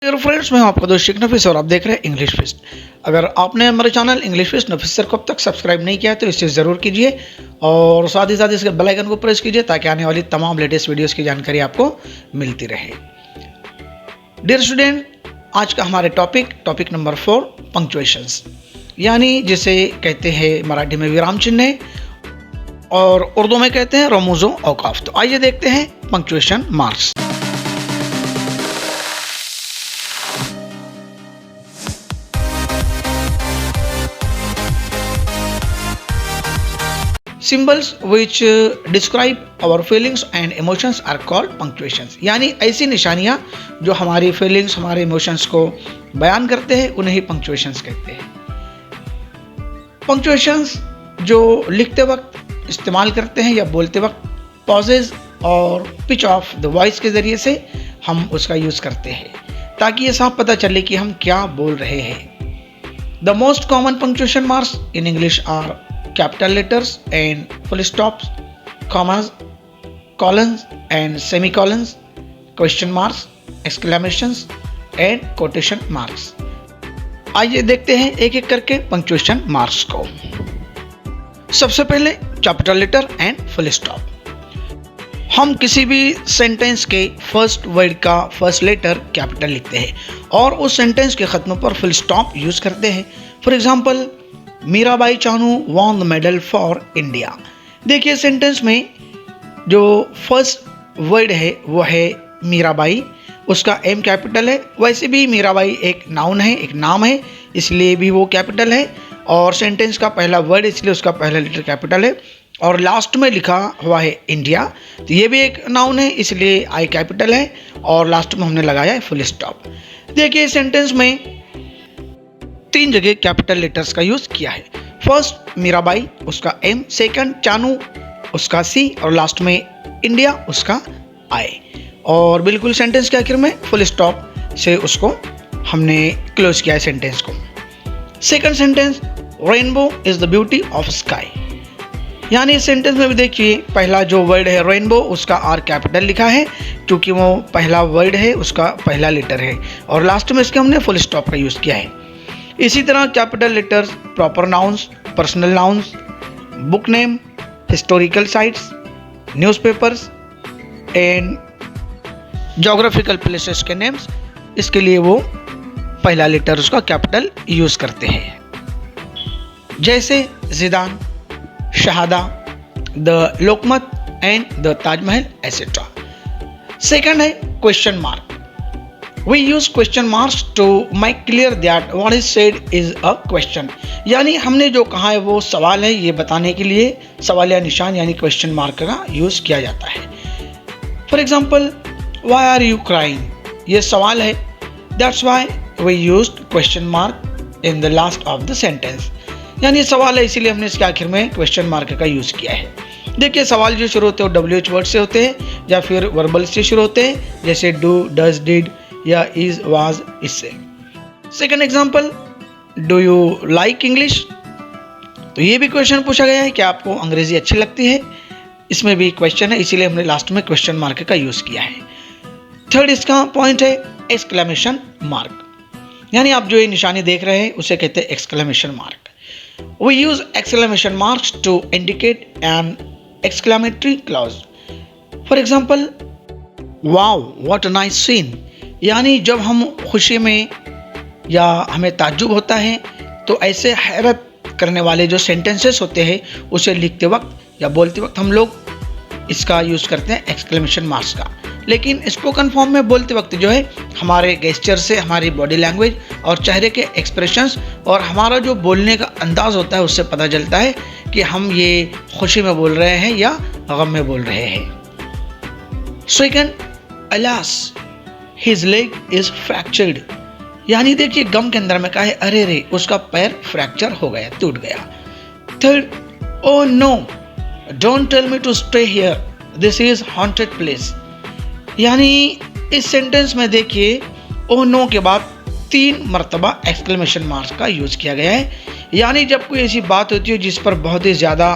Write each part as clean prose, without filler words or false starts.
Hello friends, मैं हूं आपका दोस्त शेख नफीस और आप देख रहे हैं इंग्लिश फिस्ट। अगर आपने हमारे चैनल इंग्लिश फिस्ट नफीस सर को अब तक सब्सक्राइब नहीं किया है तो इसे ज़रूर कीजिए और साथ ही साथ इसके बेल आइकन को प्रेस कीजिए ताकि आने वाली तमाम लेटेस्ट वीडियोस की जानकारी आपको मिलती रहे। डियर स्टूडेंट, आज का हमारे टॉपिक नंबर 4 पंक्चुएशंस, यानी जिसे कहते हैं मराठी में विराम चिन्ह और उर्दू में कहते हैं रमूज़ो औकाफ। तो आइए देखते हैं punctuation marks. Symbols which describe our feelings and emotions are called punctuations, यानी ऐसी निशानियाँ जो हमारी फीलिंग्स हमारे इमोशंस को बयान करते हैं उन्हें ही पंक्चुएशंस कहते हैं। पंक्चुएशंस जो लिखते वक्त इस्तेमाल करते हैं या बोलते वक्त पॉजेज और पिच ऑफ द वॉइस के ज़रिए से हम उसका यूज़ करते हैं ताकि ये साफ पता चले कि हम क्या बोल रहे हैं। The most common punctuation marks in English are capital letters and full stops, commas, colons and semicolons, question marks, exclamations and quotation marks। आइए देखते हैं एक एक करके पंक्चुएशन मार्क्स को। सबसे पहले capital letter and full stop. हम किसी भी सेंटेंस के फर्स्ट वर्ड का फर्स्ट लेटर कैपिटल लिखते हैं और उस सेंटेंस के खत्म पर फुल स्टॉप यूज करते हैं। For example, Mirabai Chanu won the medal for India. देखिए, सेंटेंस में जो फर्स्ट वर्ड है वो है मीराबाई, उसका एम कैपिटल है। वैसे भी मीराबाई एक नाउन है, एक नाम है, इसलिए भी वो कैपिटल है और सेंटेंस का पहला वर्ड इसलिए उसका पहला लेटर कैपिटल है। और लास्ट में लिखा हुआ है इंडिया, तो ये भी एक नाउन है इसलिए आई कैपिटल है और लास्ट में हमने लगाया है फुल स्टॉप। देखिए, सेंटेंस में 3 जगह कैपिटल लेटर्स का यूज किया है। फर्स्ट मीराबाई, उसका एम, सेकंड चानू, उसका सी और लास्ट में इंडिया, उसका आई। और बिल्कुल सेंटेंस के आखिर में फुल स्टॉप से उसको हमने क्लोज किया है सेंटेंस को। Second sentence, rainbow is the beauty of sky, यानी इस सेंटेंस में भी देखिए पहला जो वर्ड है रेनबो उसका आर कैपिटल लिखा है क्योंकि वो पहला वर्ड है, उसका पहला लेटर है और लास्ट में इसके हमने फुल स्टॉप का यूज किया है। इसी तरह capital letters proper nouns, personal nouns, book name, historical sites, newspapers and geographical places के नेम्स, इसके लिए वो पहला लेटर उसका कैपिटल यूज़ करते हैं, जैसे ज़िदान, शहादा, the Lokmat and the Taj Mahal etcetera. Second है question mark. We use question marks to make clear that what is said is a question, यानी हमने जो कहा है वो सवाल है ये बताने के लिए सवालिया निशान यानी क्वेश्चन मार्क का यूज़ किया जाता है। For example, why are you crying, ये सवाल है, that's why we used question mark in the last of the sentence, यानी सवाल है इसीलिए हमने इसके आखिर में क्वेश्चन मार्क का यूज़ किया है। देखिए, सवाल जो शुरू होते हैं वो WH वर्ड से होते हैं या फिर वर्बल से शुरू होते हैं, जैसे डू, डज, डिड या इज, वाज, इससे। Second example, do you like English, तो ये भी क्वेश्चन पूछा गया है कि आपको अंग्रेजी अच्छी लगती है, इसमें भी क्वेश्चन है इसीलिए हमने लास्ट में क्वेश्चन मार्क का यूज किया है। थर्ड इसका पॉइंट है एक्सक्लेमेशन मार्क, यानी आप जो ये निशानी देख रहे हैं उसे कहते हैं exclamation mark. We use exclamation marks to indicate an exclamatory clause. For example, wow what a nice scene, यानी जब हम खुशी में या हमें ताज्जुब होता है तो ऐसे हैरत करने वाले जो सेंटेंसेस होते हैं उसे लिखते वक्त या बोलते वक्त हम लोग इसका यूज़ करते हैं एक्सक्लेमेशन मार्क्स का। लेकिन स्पोकन फॉर्म में बोलते वक्त जो है हमारे गेस्चर से, हमारी बॉडी लैंग्वेज और चेहरे के एक्सप्रेशंस और हमारा जो बोलने का अंदाज़ होता है उससे पता चलता है कि हम ये खुशी में बोल रहे हैं या गम में बोल रहे हैं। Second, alas his leg is fractured, यानी देखिए गम के अंदर में कहा है अरे रे उसका पैर फ्रैक्चर हो गया, टूट गया। Third, oh no don't tell me to stay here, this is haunted place, यानी इस सेंटेंस में देखिए ओ नो के बाद 3 मरतबा एक्सक्लेमेशन मार्क्स का यूज किया गया है, यानी जब कोई ऐसी बात होती है जिस पर बहुत ही ज़्यादा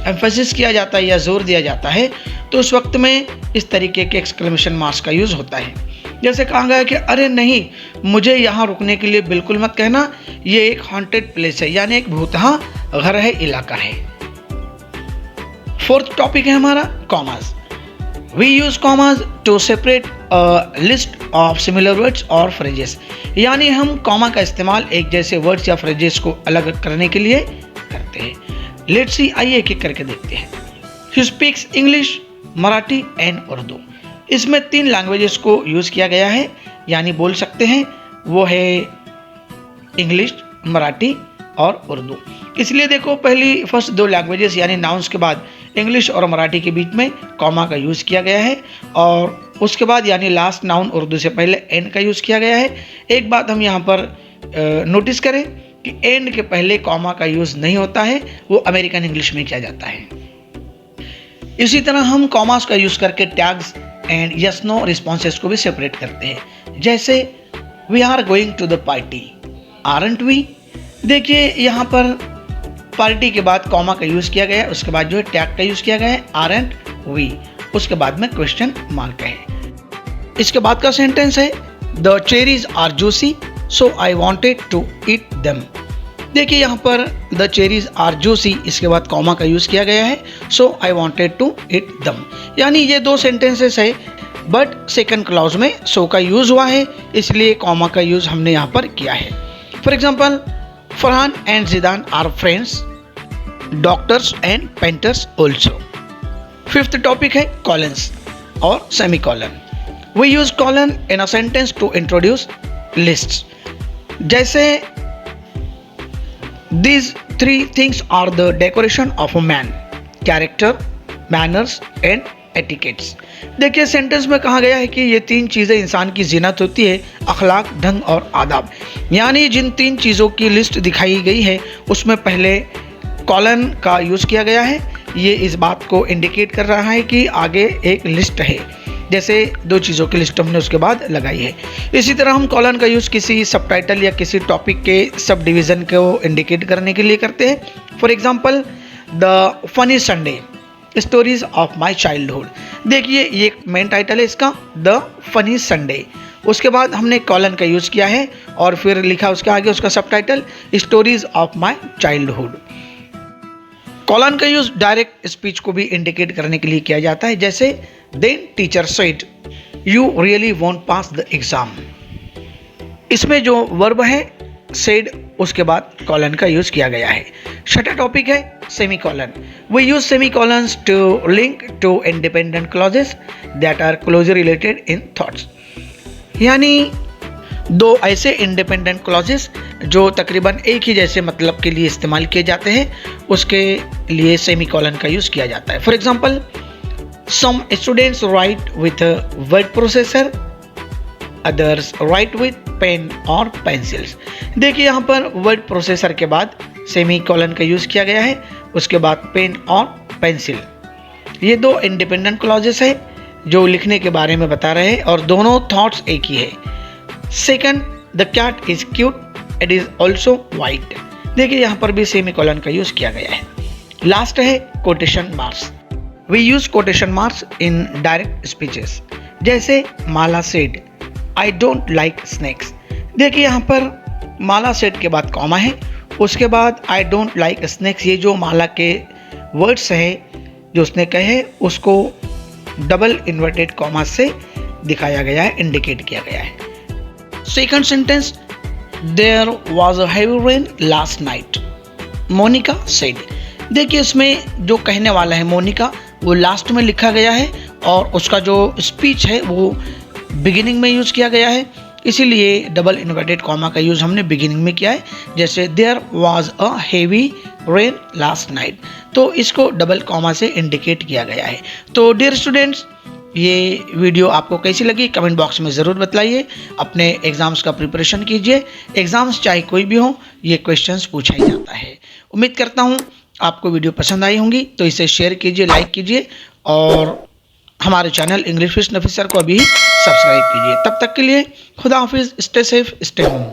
एम्फेसिस किया जाता है या जोर दिया जाता है तो उस वक्त में इस तरीके के एक्सक्लेमेशन मार्क्स का यूज़ होता है। जैसे कहा गया कि अरे नहीं, मुझे यहाँ रुकने के लिए बिल्कुल मत कहना, ये एक हॉन्टेड प्लेस है, यानी एक भूतहा घर है, इलाका है। फोर्थ टॉपिक है हमारा commas. We use commas to separate list of similar words और फ्रेजेस, यानी हम कॉमा का इस्तेमाल एक जैसे वर्ड्स या फ्रेजेस को अलग करने के लिए करते हैं। लेट्स सी, आइए एक एक करके देखते हैं। He speaks English, Marathi and Urdu. इसमें 3 लैंग्वेजेस को यूज़ किया गया है, यानी बोल सकते हैं वो है इंग्लिश, मराठी और उर्दू। इसलिए देखो, पहली फर्स्ट 2 लैंग्वेजेस यानी नाउन्स के बाद इंग्लिश और मराठी के बीच में कॉमा का यूज़ किया गया है, और उसके बाद यानी लास्ट नाउन उर्दू से पहले एंड का यूज़ किया गया है। एक बात हम यहाँ पर नोटिस करें कि एंड के पहले कॉमा का यूज़ नहीं होता है, वो अमेरिकन इंग्लिश में किया जाता है। इसी तरह हम कॉमास का यूज़ करके tags and yes no responses को भी सेपरेट करते हैं। जैसे we are going to the party, aren't we. देखिए यहाँ पर पार्टी के बाद कॉमा का यूज़ किया गया है, उसके बाद जो है टैग का यूज़ किया गया है, आरंट वी, उसके बाद में क्वेश्चन मार्क है। इसके बाद का सेंटेंस है the cherries are juicy so I wanted to eat them. देखिए यहाँ पर द चेरीज आर जूसी, इसके बाद कॉमा का यूज़ किया गया है, सो आई वॉन्टेड टू ईट दम। यानी ये 2 सेंटेंसेस है, बट सेकंड क्लॉज में सो का यूज़ हुआ है, इसलिए कॉमा का यूज़ हमने यहाँ पर किया है। For example, Farhan and Zidan are friends, doctors and painters also. Fifth topic है कॉलन्स और semicolon. We use colon in a sentence to introduce lists. जैसे These 3 things are the decoration of a man: character, manners and etiquettes। देखिए sentence में कहा गया है कि ये 3 चीज़ें इंसान की जीनत होती है, अखलाक, ढंग और आदाब। यानी जिन 3 चीज़ों की लिस्ट दिखाई गई है उसमें पहले कॉलन का यूज़ किया गया है। ये इस बात को इंडिकेट कर रहा है कि आगे एक लिस्ट है, जैसे 2 चीज़ों की लिस्ट हमने उसके बाद लगाई है। इसी तरह हम कॉलन का यूज़ किसी सबटाइटल या किसी टॉपिक के सब डिवीज़न को इंडिकेट करने के लिए करते हैं। For example, the funny Sunday, stories of my childhood. देखिए ये एक मेन टाइटल है इसका, द फनी संडे। उसके बाद हमने कॉलन का यूज़ किया है और फिर लिखा उसके आगे उसका subtitle, stories of my childhood. Colon का यूज़ डायरेक्ट स्पीच को भी इंडिकेट करने के लिए किया जाता है, जैसे then teacher said you really won't pass the exam. इसमें जो वर्ब है सेड, उसके बाद कॉलन का यूज़ किया गया है। छठा टॉपिक है semicolon. We use semicolons to link two independent clauses that are closely related in thoughts. यानी 2 ऐसे इंडिपेंडेंट क्लॉजेस जो तकरीबन एक ही जैसे मतलब के लिए इस्तेमाल किए जाते हैं, उसके लिए सेमी कॉलन का यूज़ किया जाता है। For example, some students write with word processor, others write with pen और पेंसिल्स। देखिए यहाँ पर वर्ड प्रोसेसर के बाद सेमी कॉलन का यूज़ किया गया है, उसके बाद पेन और पेंसिल। ये 2 इंडिपेंडेंट क्लॉजेस है जो लिखने के बारे में बता रहे हैं और दोनों थॉट्स एक ही है। Second, the cat is cute, it is also white. देखिए यहाँ पर भी सेमी कॉलन का यूज़ किया गया है। लास्ट है quotation marks. We use quotation marks in direct speeches, जैसे Mala said I don't like snacks. देखिए यहाँ पर माला सेड के बाद कॉमा है, उसके बाद आई डोंट लाइक स्नैक्स। ये जो माला के वर्ड्स हैं जो उसने कहे, उसको डबल इन्वर्टेड कॉमा से दिखाया गया है, इंडिकेट किया गया है। Second sentence, there was a heavy rain last night, Monica said. देखिए इसमें जो कहने वाला है मोनिका, वो लास्ट में लिखा गया है और उसका जो स्पीच है वो बिगिनिंग में यूज़ किया गया है, इसीलिए डबल इन्वर्टेड कॉमा का यूज़ हमने बिगिनिंग में किया है। जैसे there was a heavy rain last night, तो इसको डबल कॉमा से इंडिकेट किया गया है। तो डियर स्टूडेंट्स, ये वीडियो आपको कैसी लगी कमेंट बॉक्स में ज़रूर बताइए। अपने एग्ज़ाम्स का प्रिपरेशन कीजिए, एग्ज़ाम्स चाहे कोई भी हो, ये क्वेश्चंस पूछा ही जाता है। उम्मीद करता हूँ आपको वीडियो पसंद आई होंगी, तो इसे शेयर कीजिए, लाइक कीजिए और हमारे channel English with Nafees sir को अभी सब्सक्राइब कीजिए। तब तक के लिए खुदा हाफिज़, स्टे सेफ, स्टे होम।